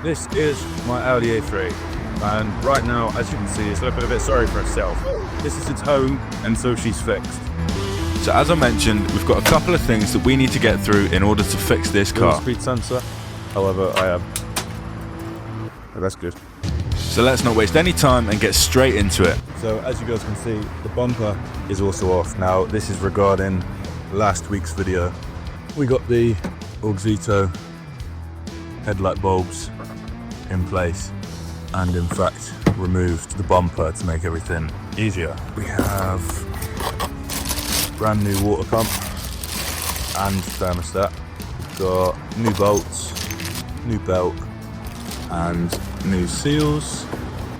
This is my Audi A3, and right now, as you can see, it's looking a bit sorry for itself. This is its home, and so she's fixed. So as I mentioned, we've got a couple of things that we need to get through in order to fix this car. Speed sensor, however, I have. Oh, that's good. So let's not waste any time and get straight into it. So as you guys can see, the bumper is also off. Now, this is regarding last week's video. We got the Auxito headlight bulbs in place and in fact removed the bumper to make everything easier. We have brand new water pump and thermostat. We've got new bolts, new belt and new seals.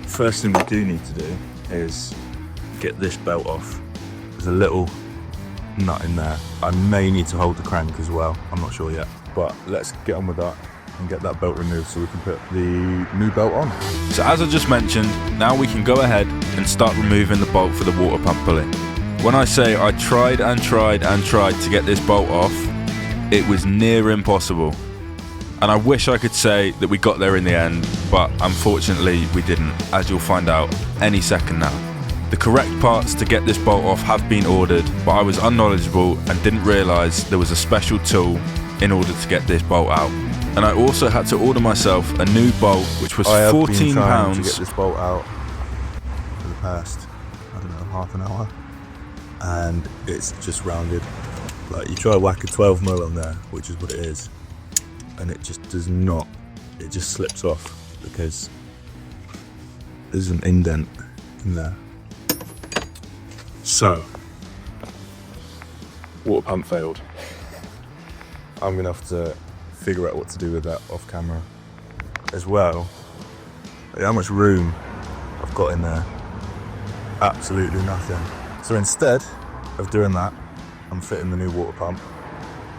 First thing we do need to do is get this belt off. There's a little nut in there. I may need to hold the crank as well, I'm not sure yet, but let's get on with that and get that belt removed so we can put the new belt on. So as I just mentioned, now we can go ahead and start removing the bolt for the water pump pulley. When I say I tried and tried and tried to get this bolt off, it was near impossible. And I wish I could say that we got there in the end, but unfortunately we didn't, as you'll find out any second now. The correct parts to get this bolt off have been ordered, but I was unknowledgeable and didn't realise there was a special tool in order to get this bolt out. And I also had to order myself a new bolt, which was £14. I have been trying to get this bolt out for the past, I don't know, half an hour, and it's just rounded. Like, you try to whack a 12mm on there, which is what it is, and it just does not, it just slips off because there's an indent in there. So, water pump failed. I'm gonna have to figure out what to do with that off camera as well. How much room I've got in there? Absolutely nothing. So instead of doing that, I'm fitting the new water pump.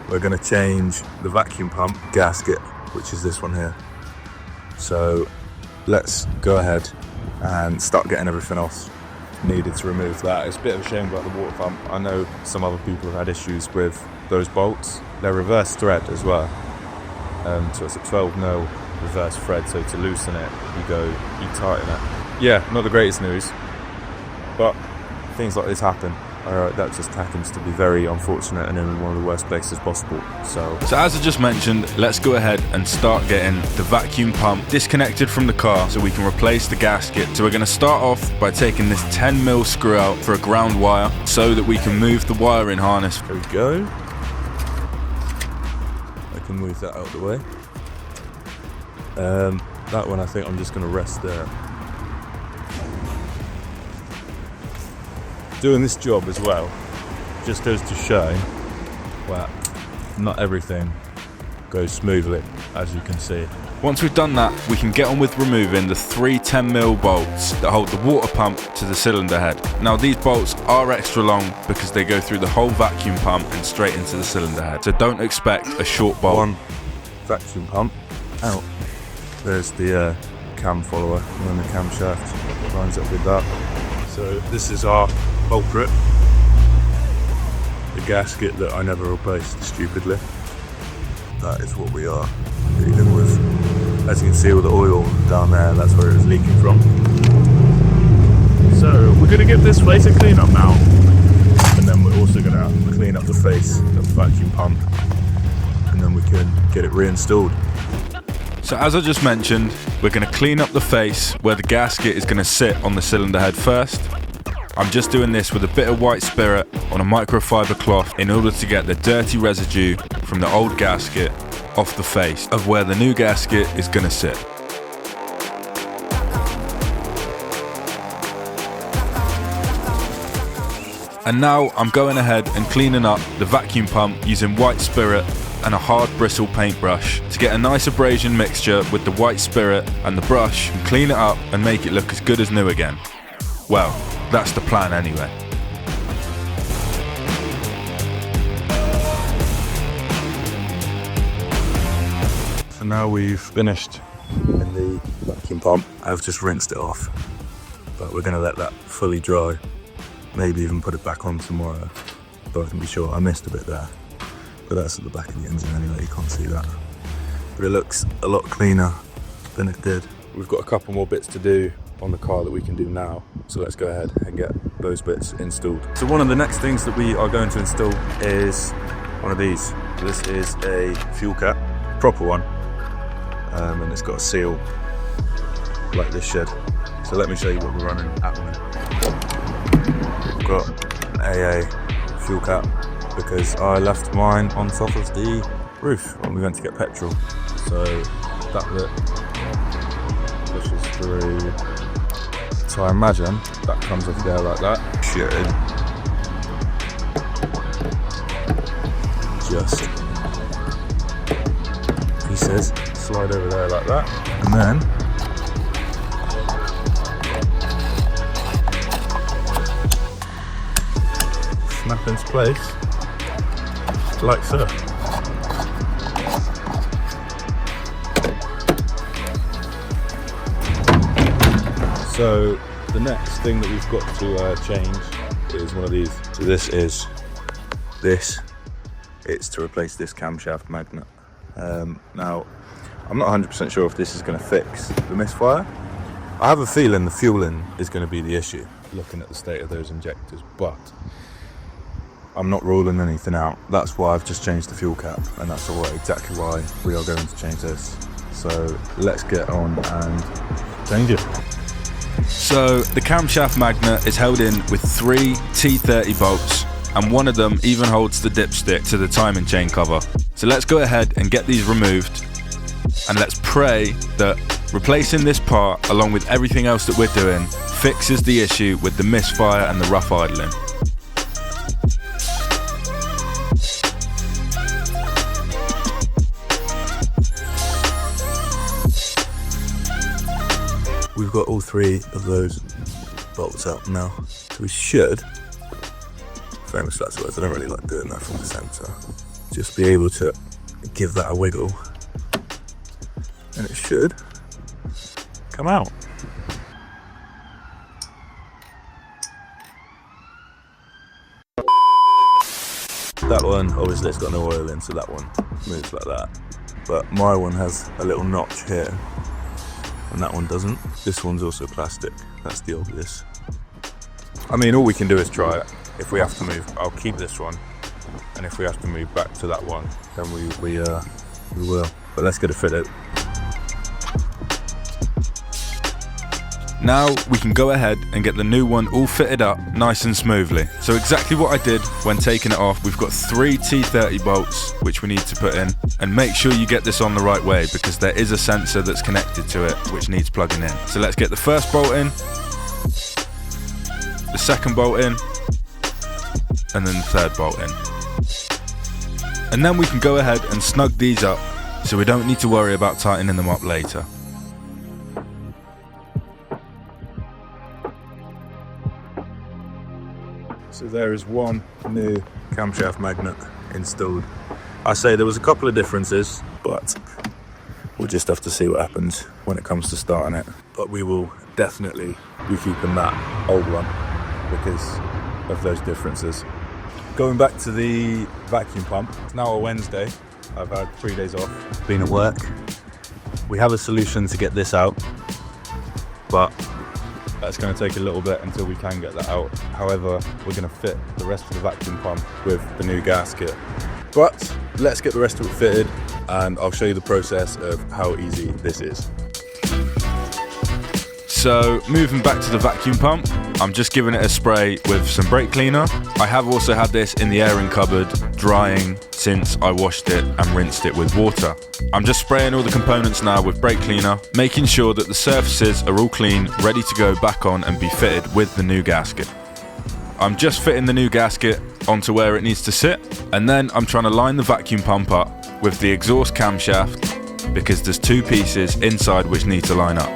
We're gonna change the vacuum pump gasket, which is this one here. So let's go ahead and start getting everything else needed to remove that. It's a bit of a shame about the water pump. I know some other people have had issues with those bolts. They're reverse thread as well. So it's a 12mm reverse thread, so to loosen it, you tighten it. Yeah, not the greatest news, but things like this happen. That just happens to be very unfortunate and in one of the worst places possible. So as I just mentioned, let's go ahead and start getting the vacuum pump disconnected from the car so we can replace the gasket. So we're going to start off by taking this 10mm screw out for a ground wire so that we can move the wiring harness. There we go. I can move that out of the way. That one I think I'm just going to rest there. Doing this job as well just goes to show that not everything goes smoothly, as you can see. Once we've done that, we can get on with removing the 3 10mm bolts that hold the water pump to the cylinder head. Now these bolts are extra long because they go through the whole vacuum pump and straight into the cylinder head, so don't expect a short bolt. One vacuum pump out. There's the cam follower, and then the camshaft lines up with that. So this is our culprit, the gasket that I never replaced stupidly. That is what we are dealing with. As you can see, all the oil down there, that's where it was leaking from. So we're going to give this face a clean up now, and then we're also going to clean up the face of the vacuum pump, and then we can get it reinstalled. So as I just mentioned, we're going to clean up the face where the gasket is going to sit on the cylinder head first. I'm just doing this with a bit of white spirit on a microfiber cloth in order to get the dirty residue from the old gasket off the face of where the new gasket is going to sit. And now I'm going ahead and cleaning up the vacuum pump using white spirit and a hard bristle paintbrush to get a nice abrasion mixture with the white spirit and the brush and clean it up and make it look as good as new again. Well, that's the plan anyway. So now we've finished in the vacuum pump. I've just rinsed it off, but we're going to let that fully dry. Maybe even put it back on tomorrow, but I can be sure. I missed a bit there, but that's at the back of the engine anyway, you can't see that. But it looks a lot cleaner than it did. We've got a couple more bits to do on the car that we can do now, so let's go ahead and get those bits installed. So one of the next things that we are going to install is one of these. This is a fuel cap, proper one, and it's got a seal like this shed. So let me show you what we're running at the minute. We've got an AA fuel cap because I left mine on top of the roof when we went to get petrol. So that bit pushes through. So I imagine that comes off there like that. Should just pieces slide over there like that, and then snap into place like so. So the next thing that we've got to change is one of these. So this is this. It's to replace this camshaft magnet. Now, I'm not 100% sure if this is going to fix the misfire. I have a feeling the fueling is going to be the issue, looking at the state of those injectors, but I'm not ruling anything out. That's why I've just changed the fuel cap, and that's exactly why we are going to change this. So let's get on and change it. So the camshaft magnet is held in with 3 T30 bolts, and one of them even holds the dipstick to the timing chain cover. So let's go ahead and get these removed, and let's pray that replacing this part along with everything else that we're doing fixes the issue with the misfire and the rough idling. We've got all 3 of those bolts out now, so we should, famous last words, I don't really like doing that from the centre, just be able to give that a wiggle, and it should come out. That one, obviously it's got no oil in, so that one moves like that, but my one has a little notch here, and that one doesn't. This one's also plastic, that's the obvious. I mean, all we can do is try it. If we have to move, I'll keep this one, and if we have to move back to that one, then we will. But let's get it fitted. Now we can go ahead and get the new one all fitted up nice and smoothly. So exactly what I did when taking it off, we've got 3 T30 bolts which we need to put in, and make sure you get this on the right way because there is a sensor that's connected to it which needs plugging in. So let's get the first bolt in, the second bolt in, and then the third bolt in. And then we can go ahead and snug these up so we don't need to worry about tightening them up later. So there is one new camshaft magnet installed. I say there was a couple of differences, but we'll just have to see what happens when it comes to starting it. But we will definitely be keeping that old one because of those differences. Going back to the vacuum pump, it's now a Wednesday. I've had 3 days off, been at work. We have a solution to get this out, but that's going to take a little bit until we can get that out. However, we're going to fit the rest of the vacuum pump with the new gasket. But let's get the rest of it fitted, and I'll show you the process of how easy this is. So moving back to the vacuum pump, I'm just giving it a spray with some brake cleaner. I have also had this in the airing cupboard drying since I washed it and rinsed it with water. I'm just spraying all the components now with brake cleaner, making sure that the surfaces are all clean, ready to go back on and be fitted with the new gasket. I'm just fitting the new gasket onto where it needs to sit, and then I'm trying to line the vacuum pump up with the exhaust camshaft because there's 2 pieces inside which need to line up.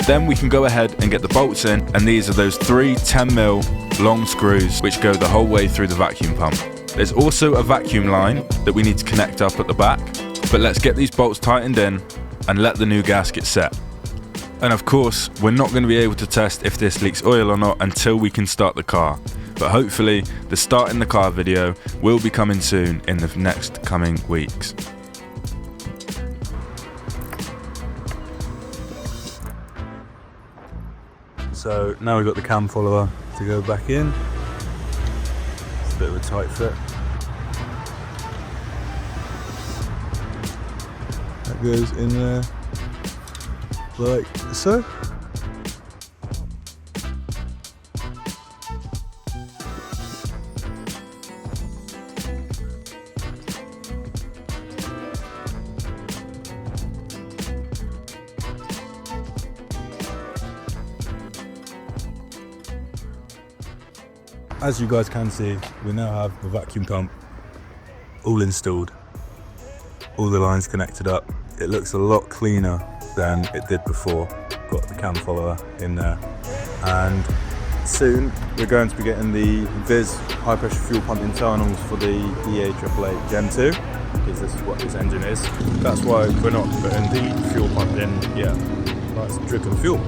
Then we can go ahead and get the bolts in, and these are those 3 10mm long screws which go the whole way through the vacuum pump. There's also a vacuum line that we need to connect up at the back, but let's get these bolts tightened in and let the new gasket set. And of course, we're not going to be able to test if this leaks oil or not until we can start the car, but hopefully the start in the car video will be coming soon in the next coming weeks. So now we've got the cam follower to go back in. It's a bit of a tight fit. That goes in there like so. As you guys can see, we now have the vacuum pump all installed, all the lines connected up. It looks a lot cleaner than it did before. Got the cam follower in there, and soon we're going to be getting the Viz high pressure fuel pump internals for the A3 Gen 2, because this is what this engine is. That's why we're not putting the fuel pump in yet. That's dripping fuel.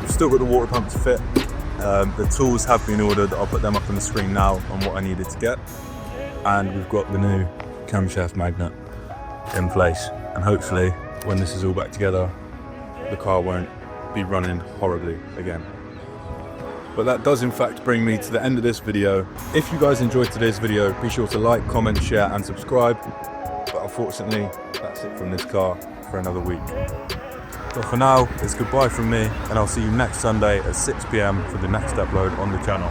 We've still got the water pump to fit. The tools have been ordered. I'll put them up on the screen now on what I needed to get, and we've got the new camshaft magnet in place, and hopefully when this is all back together the car won't be running horribly again. But that does in fact bring me to the end of this video. If you guys enjoyed today's video, be sure to like, comment, share and subscribe. But unfortunately that's it from this car for another week. But for now, it's goodbye from me, and I'll see you next Sunday at 6 PM for the next upload on the channel.